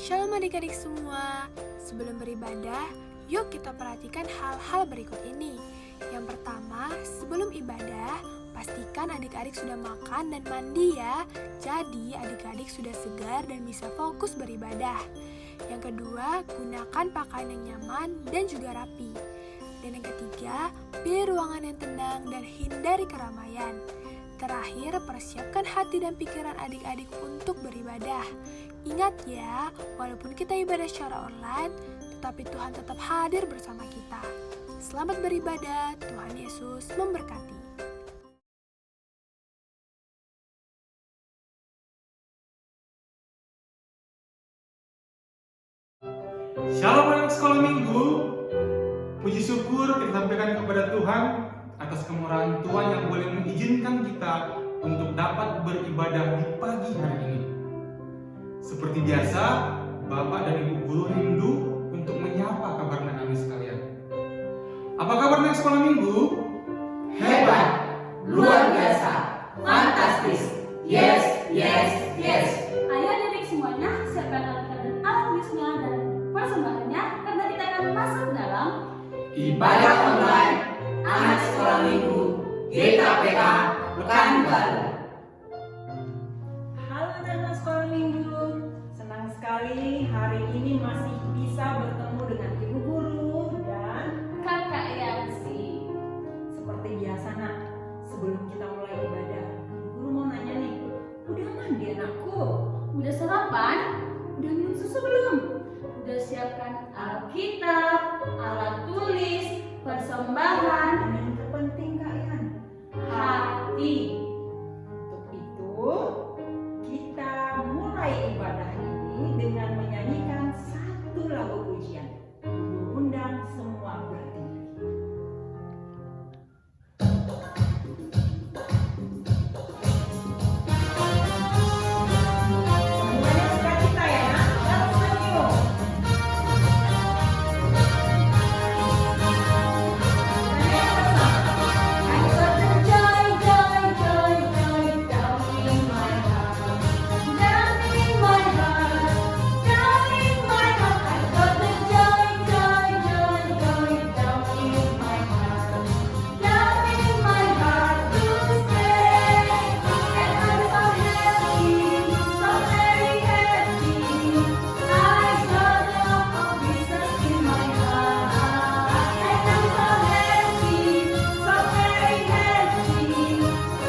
Shalom adik-adik semua. Sebelum beribadah, yuk kita perhatikan hal-hal berikut ini. Yang pertama, sebelum ibadah, pastikan adik-adik sudah makan dan mandi ya. Jadi adik-adik sudah segar dan bisa fokus beribadah. Yang kedua, gunakan pakaian yang nyaman dan juga rapi. Dan yang ketiga, pilih ruangan yang tenang dan hindari keramaian. Terakhir, persiapkan hati dan pikiran adik-adik untuk beribadah. Ingat ya, walaupun kita ibadah secara online, tetapi Tuhan tetap hadir bersama kita. Selamat beribadah, Tuhan Yesus memberkati. Shalom anak sekolah minggu. Puji syukur kita sampaikan kepada Tuhan atas kemurahan Tuhan yang boleh mengizinkan kita untuk dapat beribadah di pagi hari ini. Seperti biasa, Bapak dan Ibu guru rindu untuk menyapa kabar anak-anak sekalian. Apa kabar anak sekolah minggu? Hebat, luar biasa, fantastis, yes, yes, yes. Ayo adik semuanya, siapkan Alkitab dan alat tulisnya dan persembahannya karena kita akan masuk dalam Ibadah online, anak sekolah minggu, GKPK, Pekanbaru. Halo anak-anak sekolah minggu, senang sekali hari ini masih bisa bertemu dengan ibu guru dan Kakak Yansi. seperti biasa nak, sebelum kita mulai ibadah, ibu guru mau nanya nih, udah mandi anakku? Udah sarapan? Udah minum susu belum? Udah siapkan Alkitab, alat tulis, persembahan, Dan yang terpenting Kak Yan, hati. untuk itu kita mulai ibadah ini dengan menyanyikan satu lagu pujian. Ibu undang semua berdiri. Semuanya sukacita ya nak, dalam senyum. I got the joy, joy, joy, joy down in my heart, down in my heart, down in my heart. I got the joy, joy, joy, joy down in my heart, down in my heart to stay. And I'm so happy, so very happy. I got the love of Jesus in my heart, and I'm so happy, so very happy.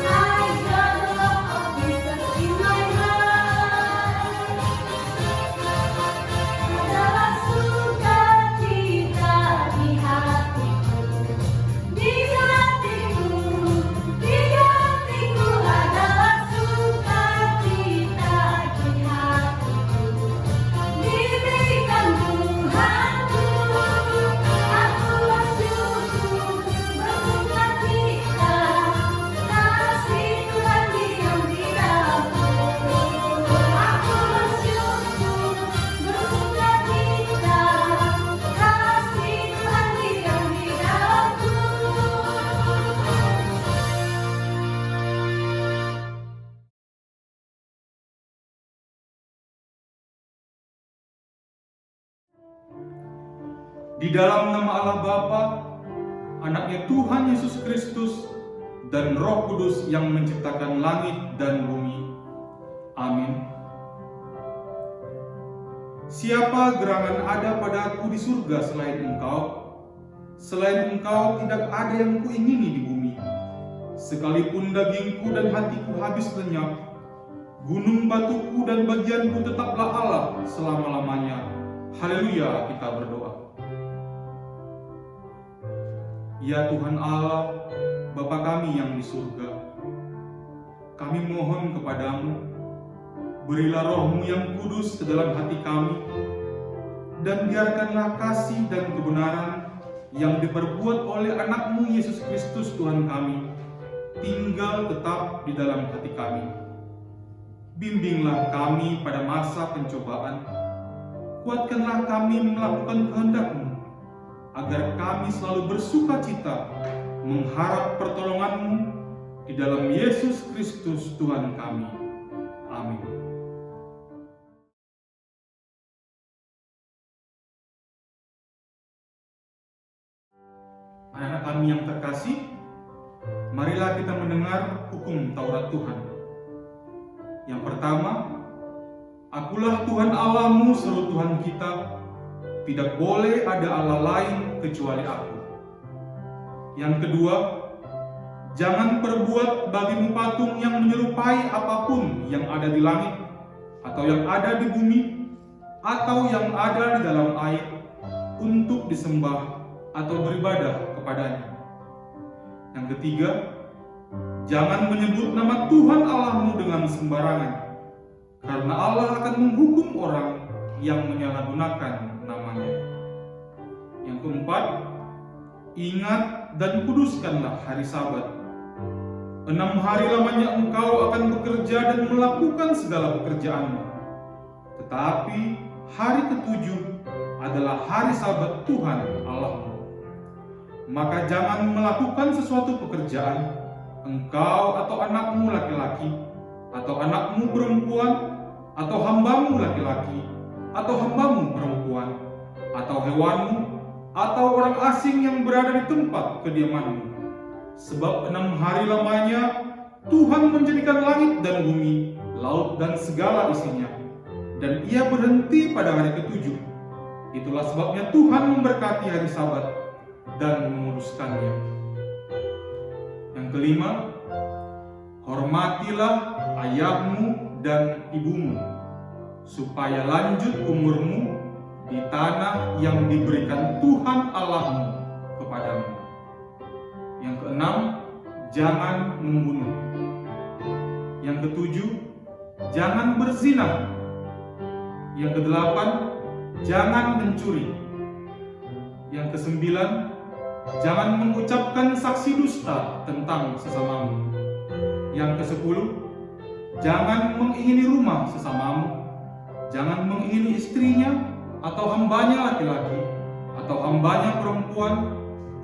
I got the love of Jesus in my heart. Adalah sukacita di hatiku, di hatiku, di hatiku. Adalah sukacita di hatiku, diberikan Tuhanku. Aku bersyukur, bersukacita, kasih Tuhan diam di dalamku. Aku bersyukur, bersukacita, kasih Tuhan diam di dalamku. Di dalam nama Allah Bapa, Anaknya Tuhan Yesus Kristus, dan Roh Kudus yang menciptakan langit dan bumi. Amin. Siapa gerangan ada padaku di surga selain Engkau? Selain Engkau tidak ada yang kuingini di bumi. Sekalipun dagingku dan hatiku habis lenyap, gunung batuku dan bagianku tetaplah Allah selama-lamanya. Haleluya, kita berdoa. Ya Tuhan Allah, Bapa kami yang di surga, kami mohon kepadamu, berilah roh-Mu yang kudus ke dalam hati kami, dan biarkanlah kasih dan kebenaran yang diperbuat oleh anak-Mu Yesus Kristus Tuhan kami, tinggal tetap di dalam hati kami. Bimbinglah kami pada masa pencobaan, kuatkanlah kami melakukan kehendak-Mu, agar kami selalu bersukacita mengharap pertolongan-Mu di dalam Yesus Kristus Tuhan kami. Amin. kami yang terkasih, marilah kita mendengar hukum Taurat Tuhan. Yang pertama, Akulah Tuhan Allahmu, seru Tuhan kita, tidak boleh ada Allah lain kecuali Aku. Yang kedua, jangan perbuat bagimu patung yang menyerupai apapun yang ada di langit, atau yang ada di bumi, atau yang ada di dalam air, untuk disembah atau beribadah kepadanya. Yang ketiga, jangan menyebut nama Tuhan Allahmu dengan sembarangan, karena Allah akan menghukum orang yang menyalahgunakan namanya. Yang keempat, ingat dan kuduskanlah hari Sabat. 6 hari lamanya engkau akan bekerja dan melakukan segala pekerjaanmu. Tetapi hari ke-7 adalah hari Sabat Tuhan Allahmu. Maka jangan melakukan sesuatu pekerjaan, engkau atau anakmu laki-laki, atau anakmu perempuan, atau hambamu laki-laki, atau hambamu perempuan, atau hewanmu, atau orang asing yang berada di tempat kediamanmu. Sebab 6 hari lamanya Tuhan menjadikan langit dan bumi, laut dan segala isinya, dan Ia berhenti pada hari ke-7. Itulah sebabnya Tuhan memberkati hari Sabat dan menguduskannya. Yang kelima, hormatilah ayahmu dan ibumu, supaya lanjut umurmu di tanah yang diberikan Tuhan Allahmu kepadamu. Yang keenam, jangan membunuh. Yang ketujuh, jangan berzina. Yang kedelapan, jangan mencuri. Yang kesembilan, jangan mengucapkan saksi dusta tentang sesamamu. Yang kesepuluh, jangan mengingini rumah sesamamu. Jangan mengingini istrinya, atau hambanya laki-laki, atau hambanya perempuan,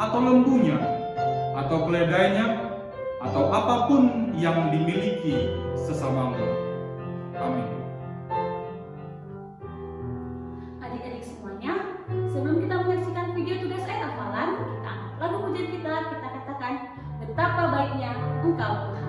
atau lembunya, atau keledainya, atau apapun yang dimiliki sesamamu. Amin. Adik-adik semuanya, sebelum kita menyaksikan video tugas ayat hafalan, kita angkat lagu pujian kita katakan, betapa baiknya Engkau Tuhan.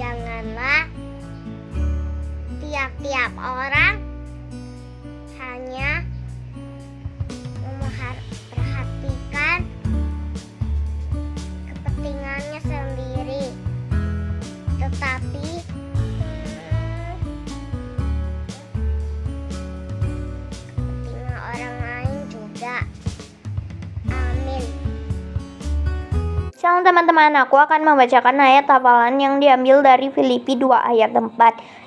janganlah tiap-tiap orang hanya memperhatikan kepentingannya sendiri, tetapi kepentingan orang lain juga. Amin. Shalom teman-teman, aku akan membacakan ayat hafalan yang diambil dari Filipi 2 ayat 4.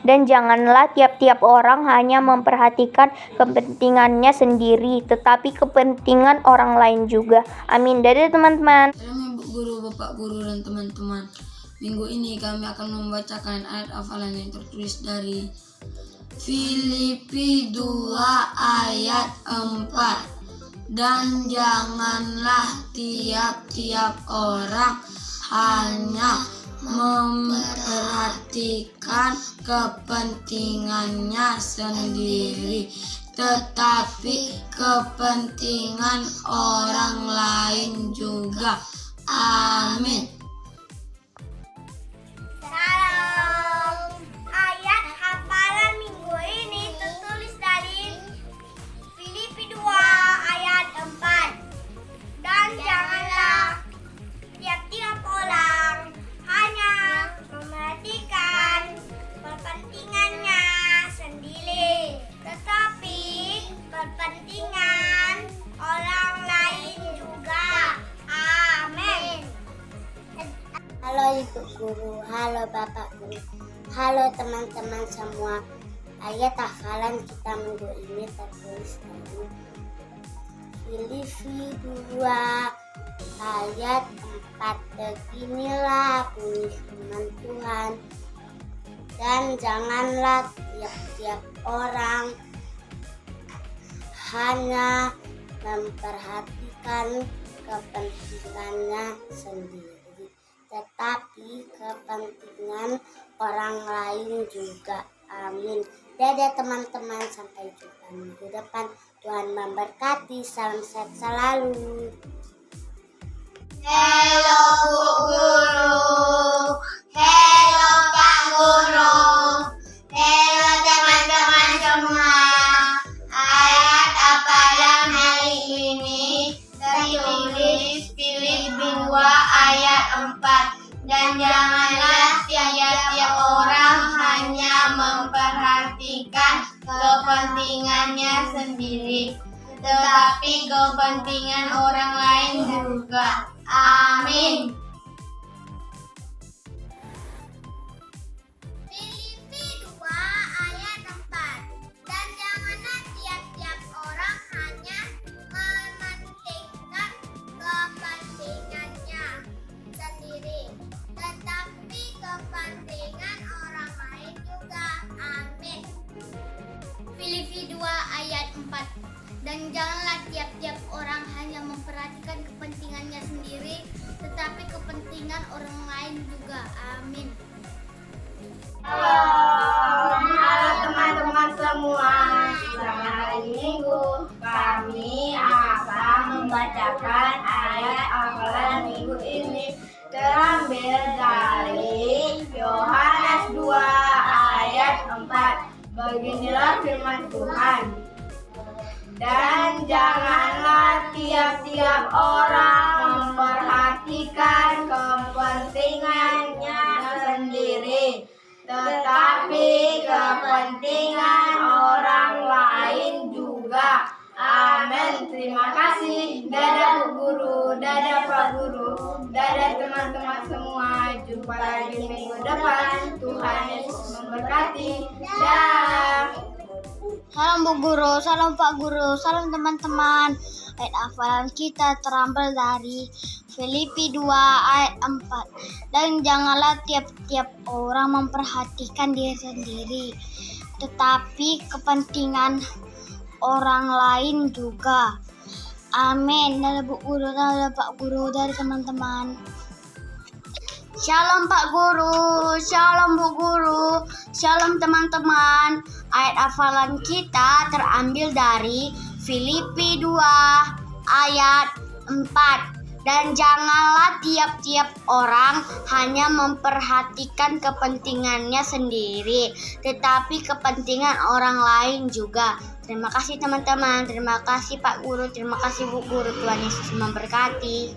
Dan janganlah tiap-tiap orang hanya memperhatikan kepentingannya sendiri, tetapi kepentingan orang lain juga. Amin. Dadah teman-teman. Shalom Ibu Guru, Bapak Guru, dan teman-teman. Minggu ini kami akan membacakan ayat hafalan yang tertulis dari Filipi 2 ayat 4. Dan janganlah tiap-tiap orang hanya memperhatikan kepentingannya sendiri, tetapi kepentingan orang lain juga. Amin. Salam. Ayat hafalan minggu ini tertulis dari Filipi 2 ayat 4. Dan janganlah tiap-tiap orang hanya memperhatikan kepentingannya sendiri, tetapi kepentingan orang lain juga. Amin. Halo Ibu Guru, halo Bapak Guru, halo teman-teman semua. Ayat hafalan kita minggu ini tertulis dari Filipi 2 ayat 4. Beginilah bunyi firman Tuhan. Dan janganlah tiap-tiap orang hanya memperhatikan kepentingannya sendiri, tetapi kepentingan orang lain juga. Amin. Dadah teman-teman, sampai jumpa minggu depan. Tuhan memberkati, salam sehat selalu. Halo Bu Guru, halo Pak Guru, halo teman-teman semua. Ayat hafalan hari ini tertulis Filipi 2 ayat 4. Dan janganlah tiap-tiap orang hanya memperhatikan kepentingannya sendiri, tetapi kepentingan orang lain juga. Amin. Filipi 2 ayat 4. Dan janganlah tiap-tiap orang hanya mementingkan kepentingannya sendiri, tetapi kepentingan orang lain juga. Amin. Filipi 2 ayat 4. Dan janganlah tiap-tiap orang hanya memperhatikan kepentingannya sendiri, tetapi kepentingan orang lain juga. Amin. Halo teman-teman semua. Selamat hari Minggu. Kami akan membacakan ayat hafalan minggu ini terambil dari Yohanes 2 ayat 4. Beginilah firman Tuhan. Dan janganlah tiap-tiap orang memperhatikan kepentingannya sendiri, tetapi kepentingan orang lain juga. Amin. Terima kasih. Dadah Bu Guru, dadah Pak Guru, dadah teman-teman semua. Jumpa lagi minggu depan. Tuhan Yesus memberkati. Dah. Salam Bu Guru, salam Pak Guru, salam teman-teman. Ayat hafalan kita terambil dari Filipi 2 ayat 4. Dan janganlah tiap-tiap orang memperhatikan diri sendiri, tetapi kepentingan orang lain juga. Amin. Dadah Bu Guru, dadah Pak Guru, dari teman-teman. Shalom Pak Guru, shalom Bu Guru, shalom teman-teman. Ayat hafalan kita terambil dari Filipi 2 ayat 4. Dan janganlah tiap-tiap orang hanya memperhatikan kepentingannya sendiri, tetapi kepentingan orang lain juga. Terima kasih teman-teman, terima kasih Pak Guru, terima kasih Bu Guru. Tuhan Yesus memberkati.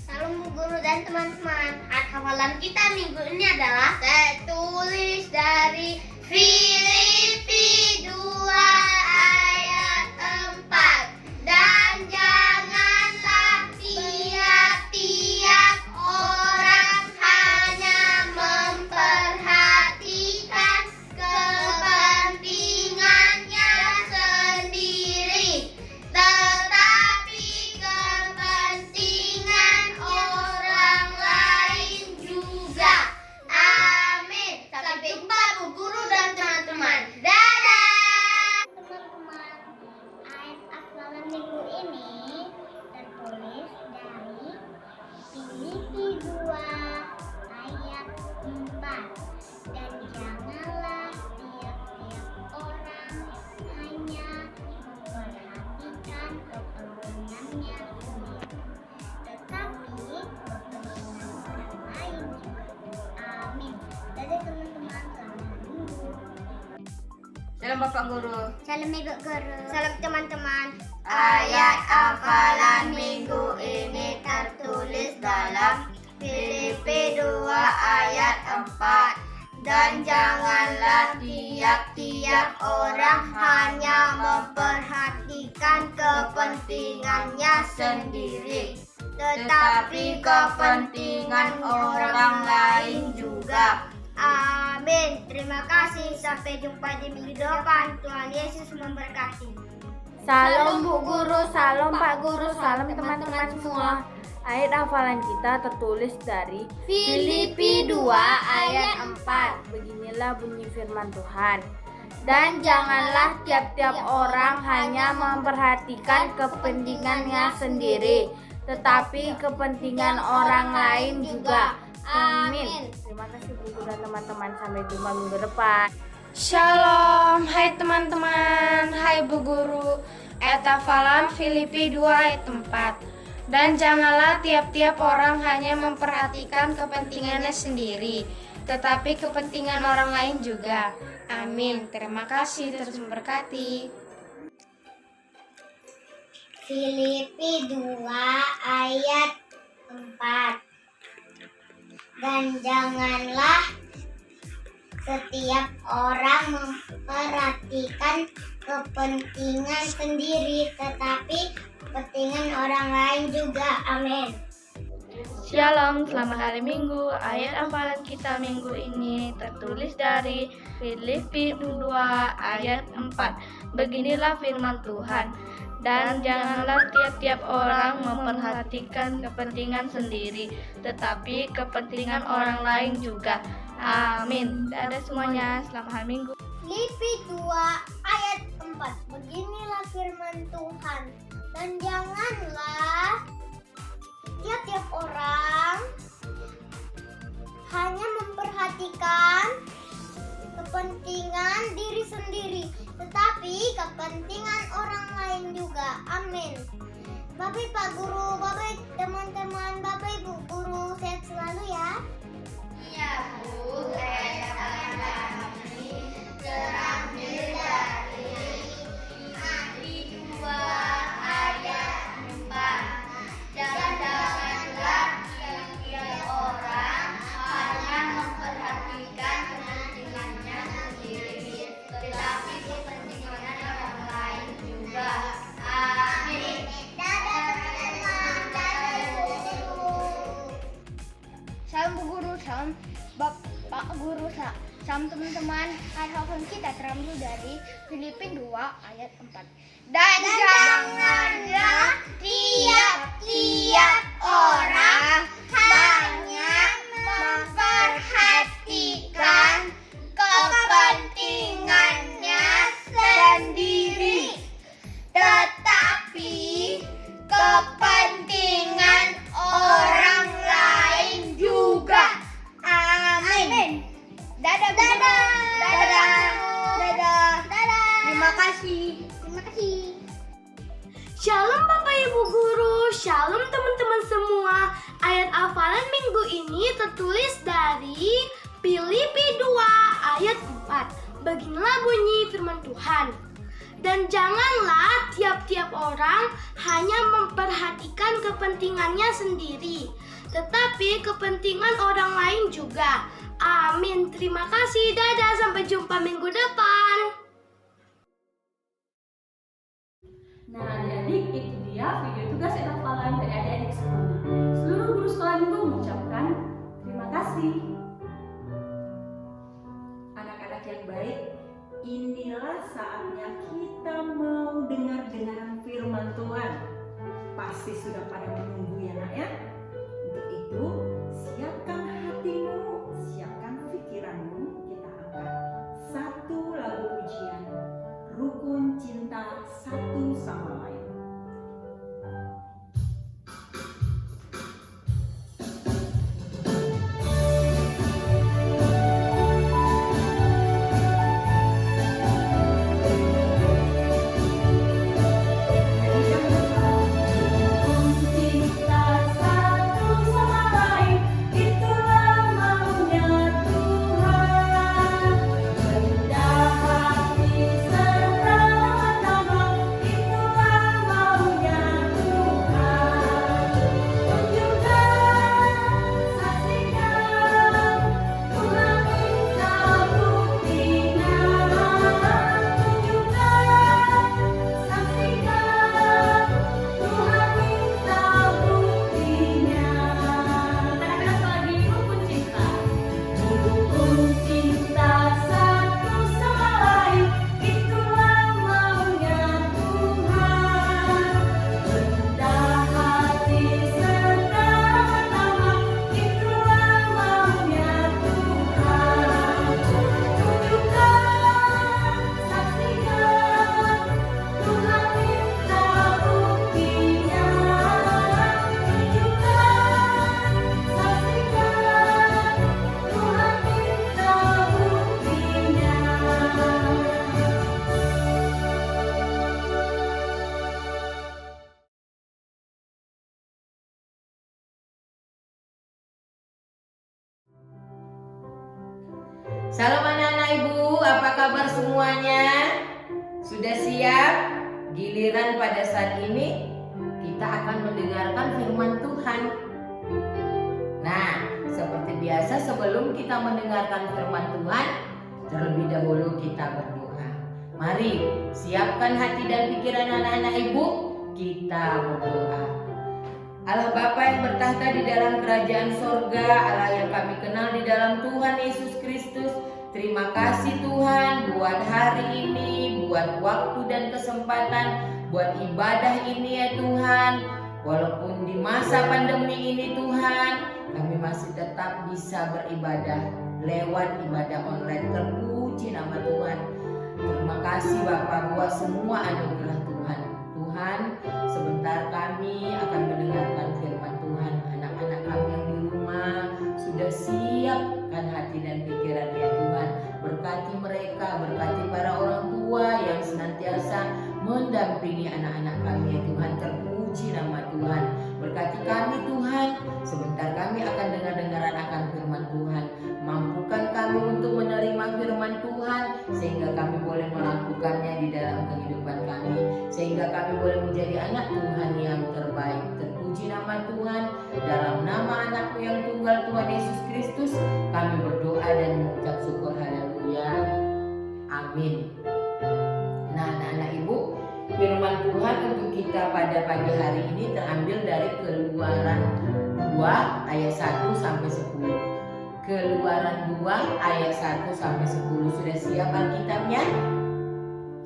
Salam Bu Guru dan teman-teman. Hafalan kita minggu ini adalah tertulis dari Filipi 2 ayat 4. Dan janganlah tiap-tiap orang hanya memperhatikan kepentingannya sendiri, tetapi kepentingan orang lain juga. Amin. Sampai jumpa Bu Guru dan teman-teman. Dadah. Teman-teman, ayat hafalan minggu ini tertulis dari Filipi 2 ayat 4. Dan janganlah tiap-tiap orang hanya memperhatikan kepentingannya sendiri, tetapi kepentingan orang lain juga. Amin. Dadah teman-teman, selamat minggu. Salam Bapak Guru. Salam Ibu Guru. Salam teman-teman. Ayat hafalan minggu ini tertulis dalam Filipi 2 ayat 4. Dan janganlah tiap-tiap orang hanya memperhatikan kepentingannya sendiri, tetapi kepentingan orang lain juga. Amin. Terima kasih. Sampai jumpa di minggu depan. Tuhan Yesus memberkati. Salam Bu Guru, salam Pak Guru, salam teman-teman semua. Ayat hafalan kita tertulis dari Filipi 2 ayat 4. Beginilah bunyi firman Tuhan. Dan janganlah tiap-tiap orang hanya memperhatikan kepentingannya sendiri, tetapi kepentingan orang lain juga. Amin. Terima kasih Bu Guru dan teman-teman. Sampai jumpa minggu depan. Shalom, hai teman-teman, hai Bu Guru. Ayat hafalan Filipi 2 ayat 4. Dan janganlah tiap-tiap orang hanya memperhatikan kepentingannya sendiri, tetapi kepentingan orang lain juga. Amin. Terima kasih, terus memberkati. Filipi 2 ayat 4. Dan janganlah setiap orang memperhatikan kepentingan sendiri, tetapi kepentingan orang lain juga. Amin. Shalom, selamat hari Minggu. Ayat hafalan kita minggu ini tertulis dari Filipi 2 ayat 4. Beginilah firman Tuhan. Dan janganlah tiap-tiap orang memperhatikan kepentingan sendiri, tetapi kepentingan orang lain juga. Amin. Dadah semuanya, selamat hari Minggu. Filipi 2 ayat 4. Beginilah firman Tuhan. Dan janganlah tiap-tiap orang hanya memperhatikan kepentingan diri sendiri, tetapi kepentingan orang lain juga. Amin. Bapak Pak Guru, Bapak teman-teman, Bapak Ibu Guru, sehat selalu ya. Iya Bu, ayat kami terambil dari Filipi 2 ayat 4. Dan janganlah tiap-tiap orang hanya memperhatikan kepentingannya sendiri, tetapi kepentingan orang lain juga. Amin. Dadah teman-teman, dadah guru. Salam Bu Guru, salam Bapak Guru, salam teman-teman. Ayat hafalan kita terambil dari Filipi 2 ayat 4. Dan janganlah tiap-tiap orang hanya memperhatikan kepentingannya sendiri, tetapi kepentingan orang lain juga. Amin. Dadah. Terima kasih. Shalom Bapak Ibu Guru, tertulis dari Filipi 2 ayat 4. Beginilah bunyi firman Tuhan. Dan janganlah tiap-tiap orang hanya memperhatikan kepentingannya sendiri, tetapi kepentingan orang lain juga. Amin. Terima kasih. Dadah. Sampai jumpa minggu depan. Nah, adik-adik, itu dia video tugas dan hafalan dari adik-adik semuanya. Seluruh guru sekolah minggu mengucapkan terima kasih. Anak-anak yang baik, inilah saatnya kita mau dengar-dengaran firman Tuhan. Pasti sudah pada menunggu ya nak ya. Untuk itu, siapkan hatimu, siapkan pikiranmu. Kita angkat satu lagu pujian, Rukun Cinta Satu Sama Lain. Cinta satu sama lain, itulah maunya Tuhan. Rendah hati serta ramah, itulah maunya Tuhan. Tunjukkan, saksikan, Tuhan minta buktinya. Tunjukkan, saksikan, Tuhan minta buktinya. Anak-anak lagi rukun cinta. Rukun cinta satu sama lain, itulah maunya Tuhan. Rendah hati serta ramah, itulah maunya Tuhan. Tunjukkan, saksikan, Tuhan minta buktinya. Tunjukkan, saksikan, Tuhan minta buktinya. Salam anak-anak ibu, apa kabar semuanya? Sudah siap? Giliran pada saat ini kita akan mendengarkan firman Tuhan. Nah, seperti biasa sebelum kita mendengarkan firman Tuhan, terlebih dahulu kita berdoa. Mari siapkan hati dan pikiran anak-anak ibu, kita berdoa. Allah Bapa yang bertahta di dalam kerajaan sorga, Allah yang kami kenal di dalam Tuhan Yesus Kristus. Terima kasih Tuhan buat hari ini, buat waktu dan kesempatan, buat ibadah ini ya Tuhan. Walaupun di masa pandemi ini Tuhan, kami masih tetap bisa beribadah lewat ibadah online. Terpuji nama Tuhan. Terima kasih Bapa buat semua anugerah Tuhan. Tuhan, sebentar kami akan mendengarkan firman Tuhan. Anak-anak kami yang di rumah sudah siapkan hati dan pikirannya Tuhan. Berkati mereka, berkati para orang tua yang senantiasa mendampingi anak-anak kami ya Tuhan. Terpuji nama Tuhan. Berkati kami Tuhan. Sebentar kami akan dengar-dengaran akan firman Tuhan. Mampukan kami untuk menerima firman Tuhan sehingga kami boleh melakukannya di dalam kehidupan kami, sehingga kami boleh menjadi anak Tuhan yang terbaik. Terpuji nama Tuhan. Dalam nama anakku yang tunggal Tuhan Yesus Kristus kami berdoa dan mengucap syukur. Haleluya. Amin. Nah anak-anak ibu, firman Tuhan untuk kita pada pagi hari ini terambil dari Keluaran 2 ayat 1 sampai 10. Keluaran 2 ayat 1 sampai 10. Sudah siap Alkitabnya?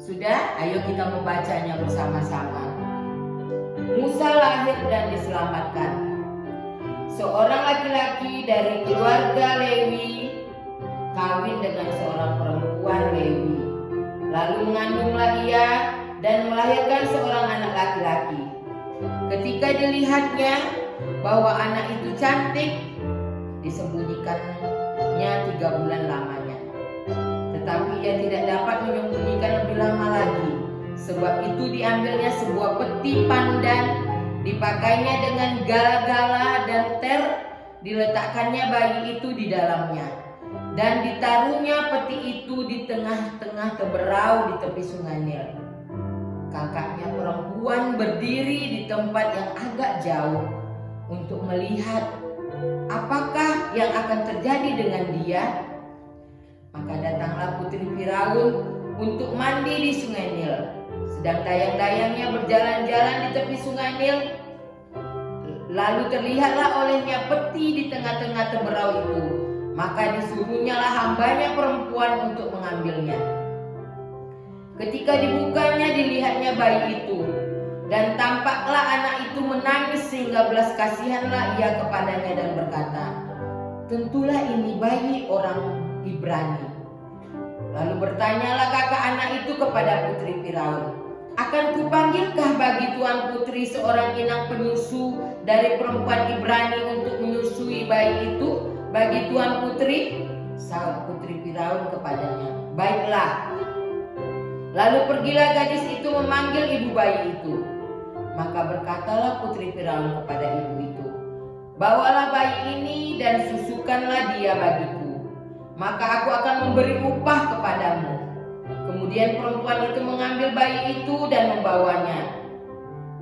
Sudah? Ayo kita membacanya bersama-sama. Musa lahir dan diselamatkan. Seorang laki-laki dari keluarga Lewi kawin dengan seorang perempuan Lewi. Lalu mengandunglah ia dan melahirkan seorang anak laki-laki. Ketika dilihatnya bahwa anak itu cantik, disembunyikannya 3 bulan lamanya. Tetapi ia tidak dapat menyembunyikan lebih lama lagi. Sebab itu diambilnya sebuah peti pandan, dipakainya dengan gala-gala dan diletakkannya bayi itu di dalamnya, dan ditaruhnya peti itu di tengah-tengah teberau di tepi sungai Nil. Kakaknya perempuan berdiri di tempat yang agak jauh untuk melihat apakah yang akan terjadi dengan dia. Maka datanglah putri Firaun untuk mandi di sungai Nil. Sedang dayang-dayangnya berjalan-jalan di tepi sungai Nil, lalu terlihatlah olehnya peti di tengah-tengah teberau itu. Maka disuruhnyalah hambanya perempuan untuk mengambilnya. Ketika dibukanya, dilihatnya bayi itu, dan tampaklah anak itu menangis sehingga belas kasihanlah ia kepadanya dan berkata, "Tentulah ini bayi orang Ibrani." Lalu bertanyalah kakak anak itu kepada putri Firaun, "Akan kupanggilkah bagi tuan putri seorang inang penyusu dari perempuan Ibrani untuk menyusui bayi itu bagi tuan putri?" Sahut putri Firaun kepadanya, "Baiklah." Lalu pergilah gadis itu memanggil ibu bayi itu. Maka berkatalah putri Firaun kepada ibu itu, "Bawalah bayi ini dan susukanlah dia bagiku, maka aku akan memberi upah kepadamu." Kemudian perempuan itu mengambil bayi itu dan membawanya.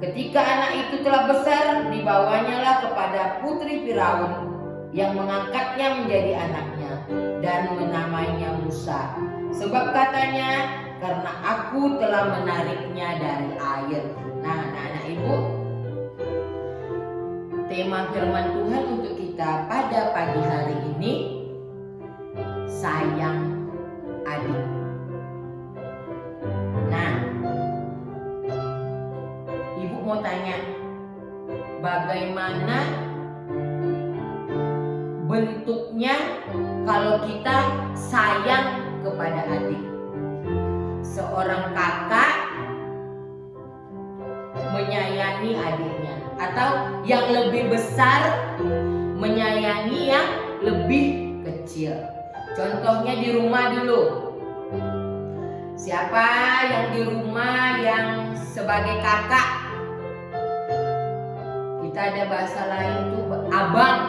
Ketika anak itu telah besar, dibawanyalah kepada putri Firaun, yang mengangkatnya menjadi anaknya dan menamainya Musa. Sebab katanya, "Karena aku telah menariknya dari air." Nah, anak-anak ibu, tema firman Tuhan untuk kita pada pagi hari ini, sayang adik. Nah, ibu mau tanya, bagaimana bentuknya kalau kita sayang kepada adik? Seorang kakak menyayangi adiknya, atau yang lebih besar menyayangi yang lebih kecil. Contohnya di rumah dulu. Siapa yang di rumah yang sebagai kakak? Kita ada bahasa lain tuh abang.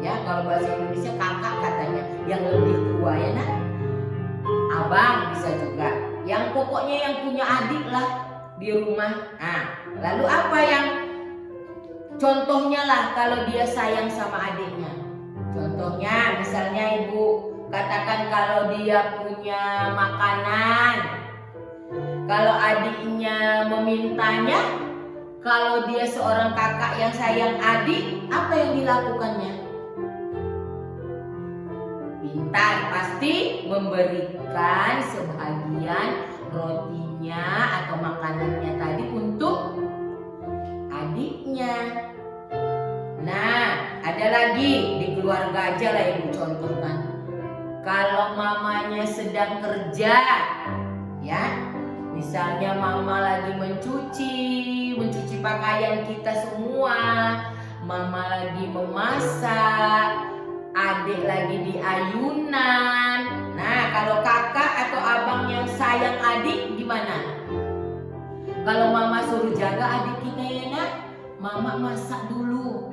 Ya, kalau bahasa Indonesia kakak katanya yang lebih tua, ya nak? Abang bisa juga. Yang pokoknya yang punya adik lah di rumah. Nah, lalu apa yang contohnya lah kalau dia sayang sama adiknya? Contohnya misalnya ibu katakan kalau dia punya makanan, kalau adiknya memintanya, kalau dia seorang kakak yang sayang adik, apa yang dilakukannya? Pintar, pasti memberikan sebagian rotinya atau makanannya tadi untuk adiknya. Nah, ada lagi di keluarga aja lah ibu contohkan. Kalau mamanya sedang kerja, ya, misalnya mama lagi mencuci pakaian kita semua, mama lagi memasak, adik lagi di ayunan. Nah, kalau kakak atau abang yang sayang adik gimana? Kalau mama suruh jaga adik kita, ya nak, mama masak dulu.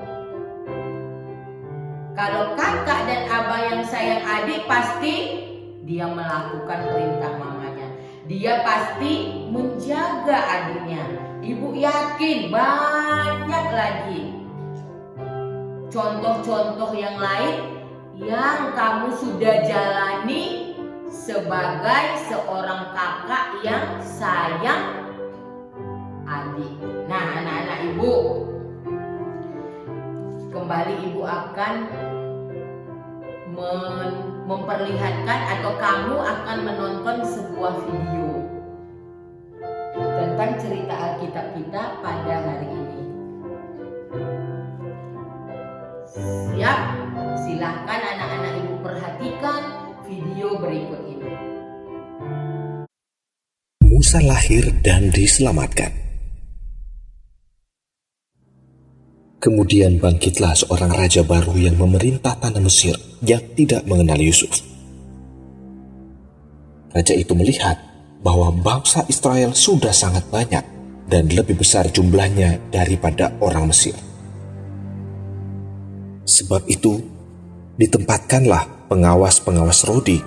Kalau kakak dan abang yang sayang adik, pasti dia melakukan perintah mamanya. Dia pasti menjaga adiknya. Ibu yakin banyak lagi contoh-contoh yang lain yang kamu sudah jalani sebagai seorang kakak yang sayang adik. Nah, anak-anak ibu, kembali ibu akan memperlihatkan atau kamu akan menonton sebuah video tentang cerita Alkitab kita pada hari ini. Siap? Silahkan anak-anak ibu perhatikan video berikut ini. Musa lahir dan diselamatkan. Kemudian bangkitlah seorang raja baru yang memerintah tanah Mesir yang tidak mengenal Yusuf. Raja itu melihat bahwa bangsa Israel sudah sangat banyak dan lebih besar jumlahnya daripada orang Mesir. Sebab itu, ditempatkanlah pengawas-pengawas Rodi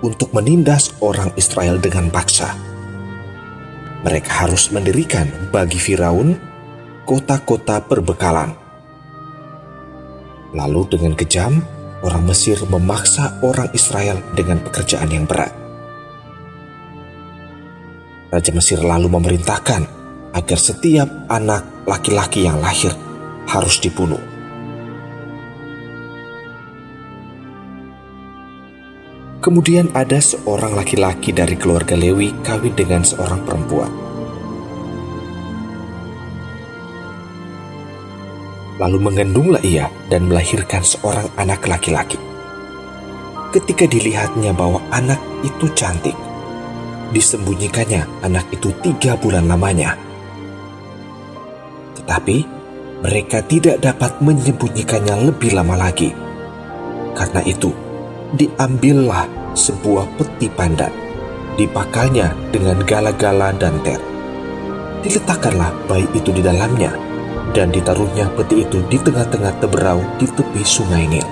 untuk menindas orang Israel dengan paksa. Mereka harus mendirikan bagi Firaun kota-kota perbekalan. Lalu dengan kejam, orang Mesir memaksa orang Israel dengan pekerjaan yang berat. Raja Mesir lalu memerintahkan agar setiap anak laki-laki yang lahir harus dibunuh. Kemudian ada seorang laki-laki dari keluarga Lewi kawin dengan seorang perempuan. Lalu mengandunglah ia dan melahirkan seorang anak laki-laki. Ketika dilihatnya bahwa anak itu cantik, disembunyikannya anak itu 3 bulan lamanya. Tetapi mereka tidak dapat menyembunyikannya lebih lama lagi. Karena itu, diambillah sebuah peti pandan, dipakalnya dengan gala-gala dan ter. Diletakkanlah bayi itu di dalamnya, dan ditaruhnya peti itu di tengah-tengah teberau di tepi sungai Nil.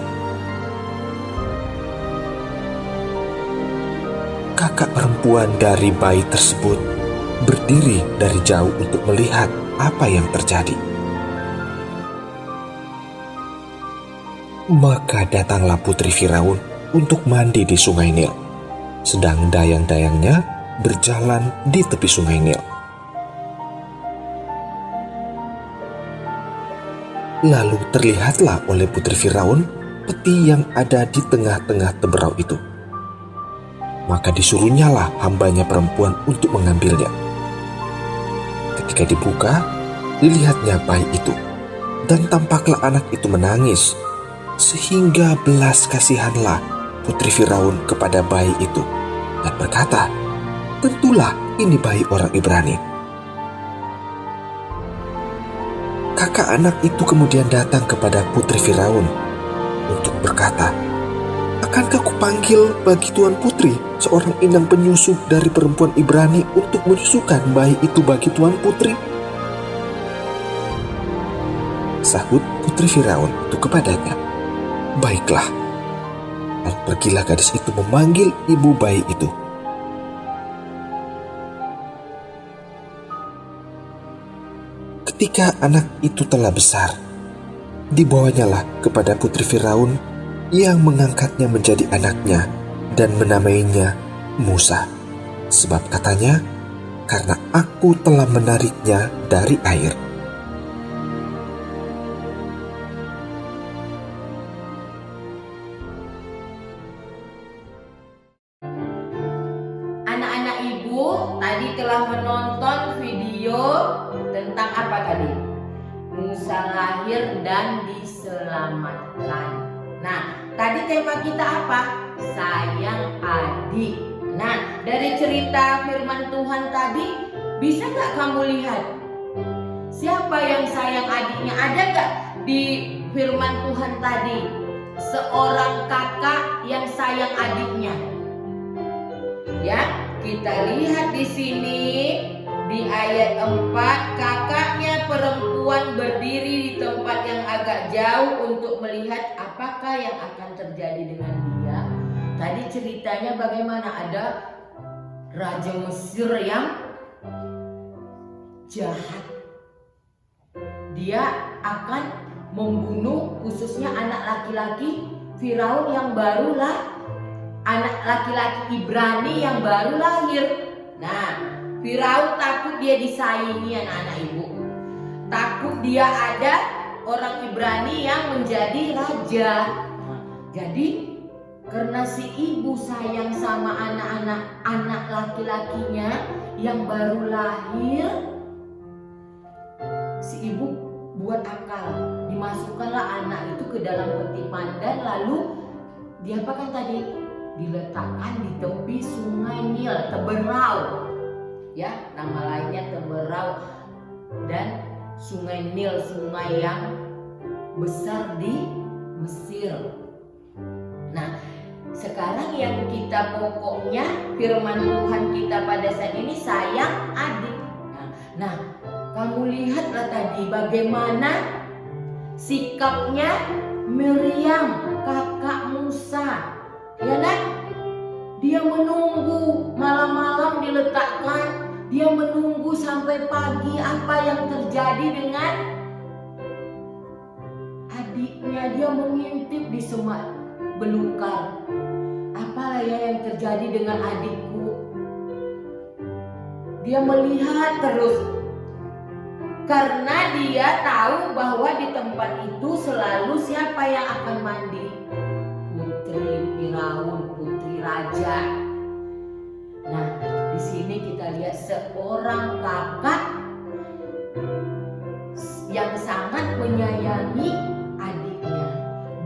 Kakak perempuan dari bayi tersebut berdiri dari jauh untuk melihat apa yang terjadi. Maka datanglah putri Firaun untuk mandi di sungai Nil, sedang dayang-dayangnya berjalan di tepi sungai Nil. Lalu terlihatlah oleh putri Firaun peti yang ada di tengah-tengah teberau itu. Maka disuruhnyalah hambanya perempuan untuk mengambilnya. Ketika dibuka, dilihatnya bayi itu, dan tampaklah anak itu menangis, sehingga belas kasihanlah putri Firaun kepada bayi itu, dan berkata, "Tentulah ini bayi orang Ibrani." Kakak anak itu kemudian datang kepada putri Firaun untuk berkata, "Akankah kupanggil bagi Tuan Putri seorang inang penyusu dari perempuan Ibrani untuk menyusukan bayi itu bagi Tuan Putri?" Sahut putri Firaun itu kepadanya, "Baiklah." Lalu pergilah gadis itu memanggil ibu bayi itu. Ketika anak itu telah besar, dibawanyalah kepada putri Firaun yang mengangkatnya menjadi anaknya dan menamainya Musa. Sebab katanya, "Karena aku telah menariknya dari air." Anak-anak ibu tadi telah menonton video tentang apa tadi? Musa lahir dan diselamatkan. Nah, tadi tema kita apa? Sayang adik. Nah, dari cerita firman Tuhan tadi, bisa gak kamu lihat siapa yang sayang adiknya? Ada gak di firman Tuhan tadi seorang kakak yang sayang adiknya? Ya, kita lihat di sini di ayat 4, kakaknya perempuan berdiri di tempat yang agak jauh untuk melihat apakah yang akan terjadi dengan dia. Tadi ceritanya bagaimana ada Raja Mesir yang jahat. Dia akan membunuh khususnya anak laki-laki Firaun yang barulah, anak laki-laki Ibrani yang baru lahir. Nah, Firaun takut dia disaingi anak-anak ibu. Takut dia ada orang Ibrani yang menjadi raja. Jadi karena si ibu sayang sama anak laki-lakinya yang baru lahir, si ibu buat akal. Dimasukkanlah anak itu ke dalam peti pandan, lalu diapakan tadi? Diletakkan di tepi sungai Nil, teberau. Ya, nama lainnya teberau dan sungai Nil, sungai yang besar di Mesir. Nah, sekarang yang kita pokoknya firman Tuhan kita pada saat ini sayang adik. Nah, kamu lihatlah tadi bagaimana sikapnya Miriam, kakak Musa, ya kan? Dia menunggu malam-malam diletakkan, dia menunggu sampai pagi apa yang terjadi dengan adiknya. Dia mengintip di semak belukar. Apa ya yang terjadi dengan adikku? Dia melihat terus. Karena dia tahu bahwa di tempat itu selalu siapa yang akan mandi? Putri Firaun, putri raja. Nah, di sini kita lihat seorang kakak yang sangat menyayangi adiknya.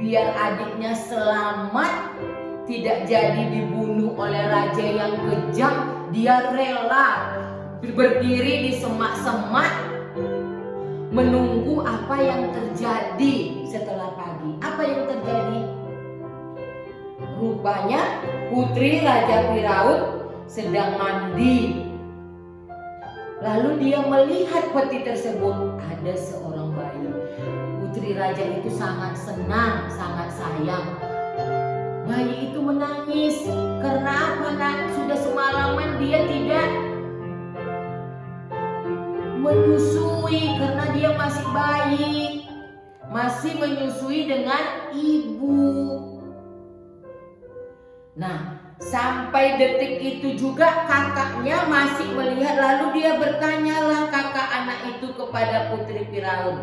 Biar adiknya selamat, tidak jadi dibunuh oleh raja yang kejam, dia rela berdiri di semak-semak menunggu apa yang terjadi setelah pagi. Apa yang terjadi? Rupanya putri Raja Firaun sedang mandi. Lalu dia melihat peti tersebut, ada seorang bayi. Putri raja itu sangat senang, sangat sayang. Bayi itu menangis. Karena apa, nak? Sudah semalaman dia tidak menyusui karena dia masih bayi, masih menyusui dengan ibu. Nah, sampai detik itu juga kakaknya masih melihat. Lalu dia bertanyalah kakak anak itu kepada putri Firaun,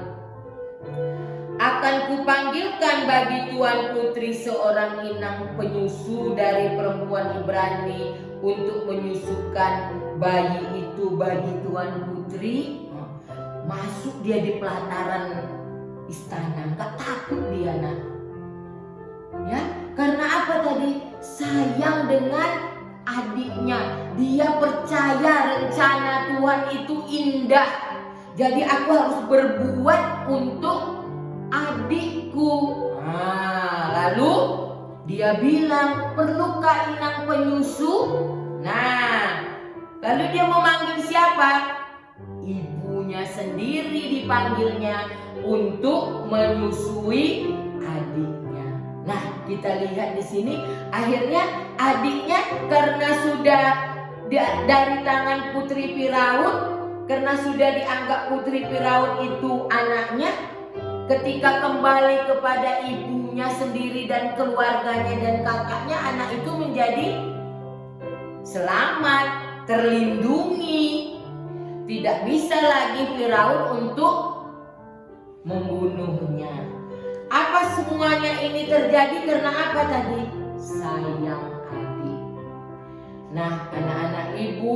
akan kupanggilkan bagi tuan putri seorang inang penyusu dari perempuan Ibrani untuk menyusukan bayi itu bagi tuan putri. Masuk dia di pelataran istana, gak takut dia, nak. Ya, karena apa tadi? Sayang dengan adiknya. Dia percaya rencana Tuhan itu indah. Jadi aku harus berbuat untuk adikku. Nah, lalu dia bilang, perlukah inang penyusu? Nah, lalu dia memanggil siapa? Ibunya sendiri dipanggilnya untuk menyusui adiknya. Nah, kita lihat di sini akhirnya adiknya karena sudah dari tangan putri Firaun, karena sudah dianggap putri Firaun itu anaknya, ketika kembali kepada ibunya sendiri dan keluarganya dan kakaknya, anak itu menjadi selamat, terlindungi. Tidak bisa lagi Firaun untuk membunuhnya. Apa semuanya ini terjadi karena apa tadi? Sayang adik. Nah, anak-anak ibu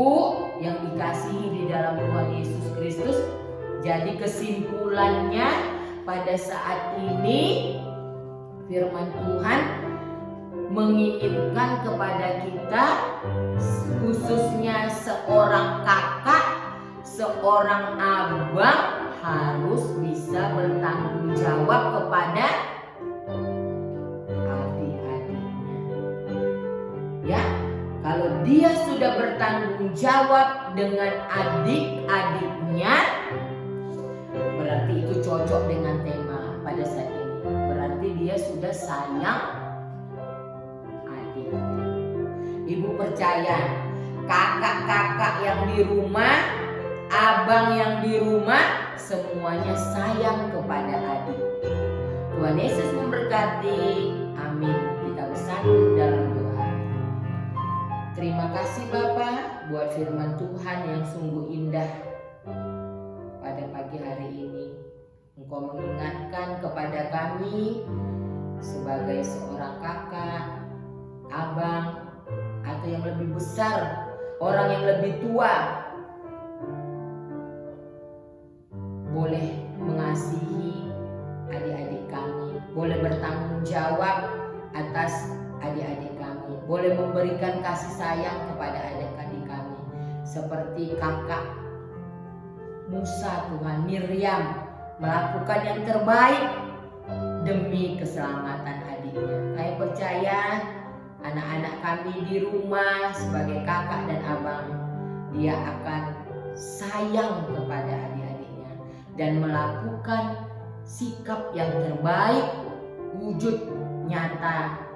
yang dikasihi di dalam Tuhan Yesus Kristus, jadi kesimpulannya pada saat ini firman Tuhan menginginkan kepada kita, khususnya seorang kakak, seorang abang, harus bisa bertanggung jawab kepada adik-adiknya. Ya, kalau dia sudah bertanggung jawab dengan adik-adiknya, berarti itu cocok dengan tema pada saat ini. Berarti dia sudah sayang adiknya. Ibu percaya kakak-kakak yang di rumah, abang yang di rumah, semuanya sayang kepada adik. Tuhan Yesus memberkati. Amin. Kita bersatu dalam doa. Terima kasih Bapa buat firman Tuhan yang sungguh indah pada pagi hari ini. Engkau mengingatkan kepada kami sebagai seorang kakak, abang, atau yang lebih besar, orang yang lebih tua, boleh mengasihi adik-adik kami, boleh bertanggung jawab atas adik-adik kami, boleh memberikan kasih sayang kepada adik-adik kami, seperti kakak Musa, Tuhan, Miriam melakukan yang terbaik demi keselamatan adiknya. Kami percaya anak-anak kami di rumah sebagai kakak dan abang, dia akan sayang kepada adik-adiknya dan melakukan sikap yang terbaik wujud nyata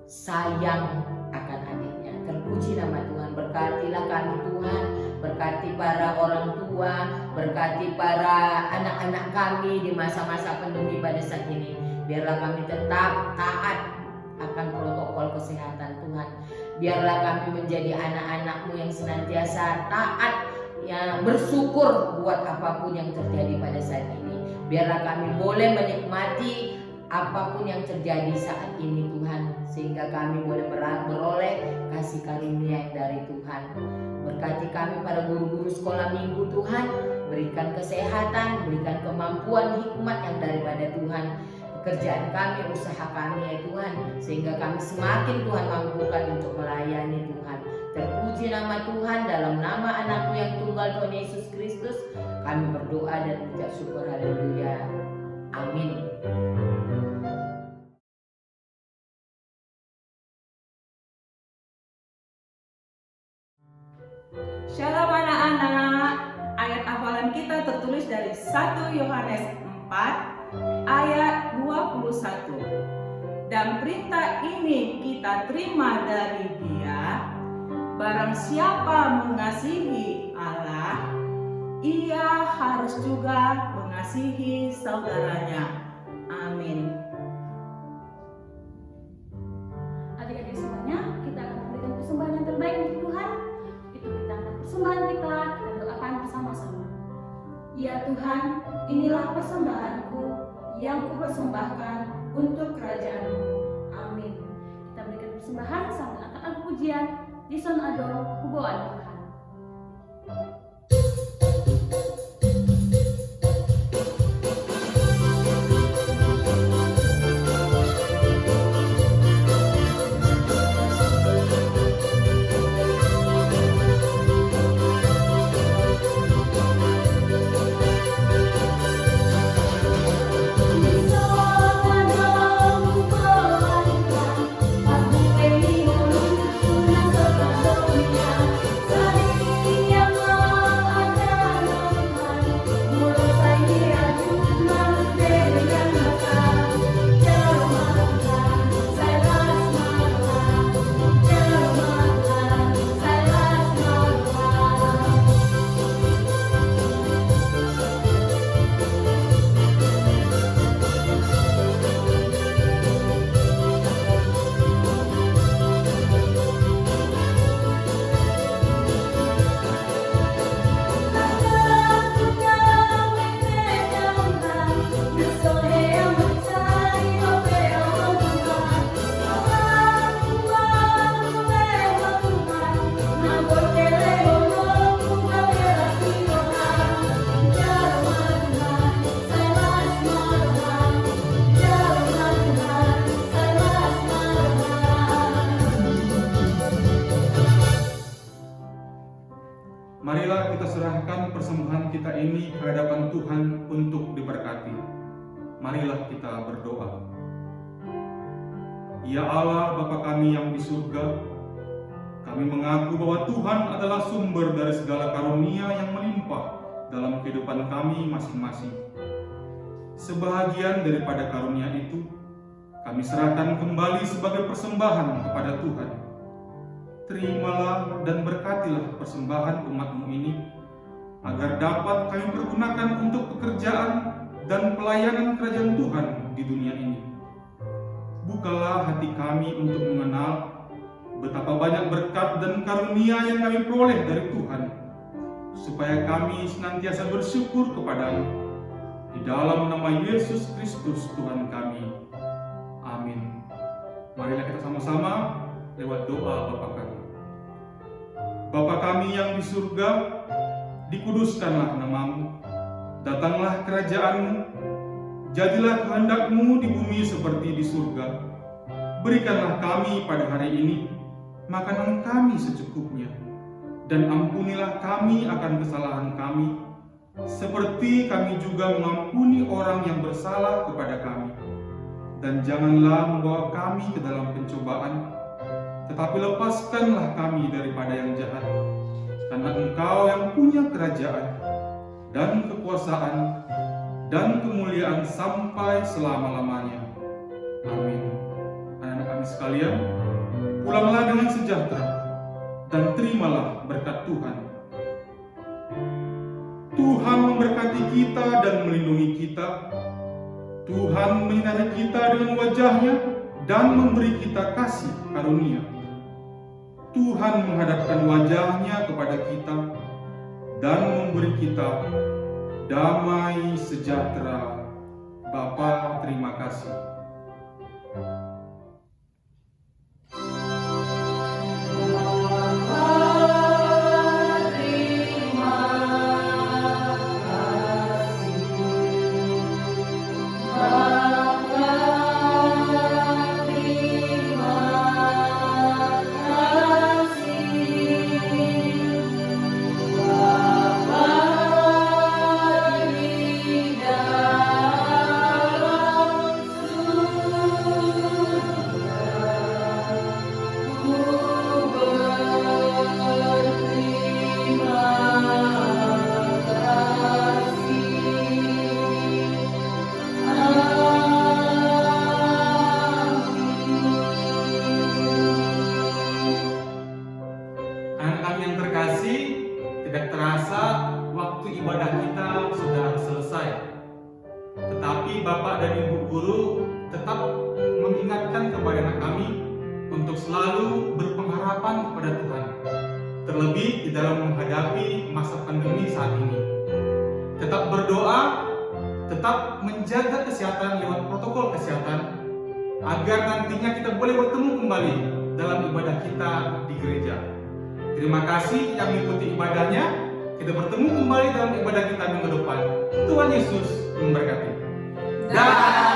sayang akan adiknya. Terpuji nama Tuhan. Berkatilah kami Tuhan, berkati para orang tua, berkati para anak-anak kami di masa-masa pandemi pada saat ini. Biarlah kami tetap taat akan protokol kesehatan Tuhan. Biarlah kami menjadi anak-anak-Mu yang senantiasa taat, ya, bersyukur buat apapun yang terjadi pada saat ini. Biarlah kami boleh menikmati apapun yang terjadi saat ini Tuhan, sehingga kami boleh beroleh kasih karunia yang dari Tuhan. Berkati kami para guru-guru sekolah minggu Tuhan, berikan kesehatan, berikan kemampuan hikmat yang daripada Tuhan. Pekerjaan kami, usaha kami ya Tuhan, sehingga kami semakin Tuhan mampukan untuk melayani Tuhan. Terpuji nama Tuhan, dalam nama anak-Mu yang tunggal Tuhan Yesus Kristus, kami berdoa dan mengucap syukur. Haleluya. Amin. Shalom anak-anak. Ayat hafalan kita tertulis dari 1 Yohanes 4 ayat 21. Dan perintah ini kita terima dari Dia, barang siapa mengasihi Allah, ia harus juga mengasihi saudaranya. Amin. Adik-adik semuanya, kita akan memberikan persembahan yang terbaik untuk Tuhan. Itu kita akan persembahan kita doakan bersama-sama. Ya Tuhan, inilah persembahanku yang kupersembahkan untuk kerajaan-Mu. Amin. Kita berikan persembahan sambil angkatan pujian di son ado huboan Tuhan. Marilah kita serahkan persembahan kita ini ke hadapan Tuhan untuk diberkati. Marilah kita berdoa. Ya Allah, Bapa kami yang di surga, kami mengaku bahwa Tuhan adalah sumber dari segala karunia yang melimpah dalam kehidupan kami masing-masing. Sebahagian daripada karunia itu, kami serahkan kembali sebagai persembahan kepada Tuhan. Terimalah dan berkatilah persembahan umat-Mu ini, agar dapat kami pergunakan untuk pekerjaan dan pelayanan kerajaan Tuhan di dunia ini. Bukalah hati kami untuk mengenal betapa banyak berkat dan karunia yang kami peroleh dari Tuhan, supaya kami senantiasa bersyukur kepada-Mu. Di dalam nama Yesus Kristus Tuhan kami. Amin. Marilah kita sama-sama lewat doa Bapa kami. Bapa kami yang di surga, dikuduskanlah nama-Mu, datanglah kerajaan-Mu, jadilah kehendak-Mu di bumi seperti di surga. Berikanlah kami pada hari ini makanan kami secukupnya, dan ampunilah kami akan kesalahan kami, seperti kami juga mengampuni orang yang bersalah kepada kami. Dan janganlah membawa kami ke dalam pencobaan, tetapi lepaskanlah kami daripada yang jahat. Karena Engkau yang punya kerajaan, dan kekuasaan, dan kemuliaan sampai selama-lamanya. sekalian, pulanglah dengan sejahtera dan terimalah berkat Tuhan. Tuhan memberkati kita dan melindungi kita. Tuhan menyinari kita dengan wajah-Nya dan memberi kita kasih karunia. Tuhan menghadapkan wajah-Nya kepada kita dan memberi kita damai sejahtera. Bapa, terima kasih. Anak-anak yang terkasih, tidak terasa waktu ibadah kita sudah selesai. Tetapi Bapak dan Ibu Guru tetap mengingatkan kepada anak kami untuk selalu berpengharapan kepada Tuhan. Terlebih di dalam menghadapi masa pandemi saat ini. Tetap berdoa, tetap menjaga kesehatan lewat protokol kesehatan, agar nantinya kita boleh bertemu kembali dalam ibadah kita di gereja. Terima kasih yang mengikuti ibadahnya. Kita bertemu kembali dalam ibadah kita minggu depan. Tuhan Yesus memberkati. Dah.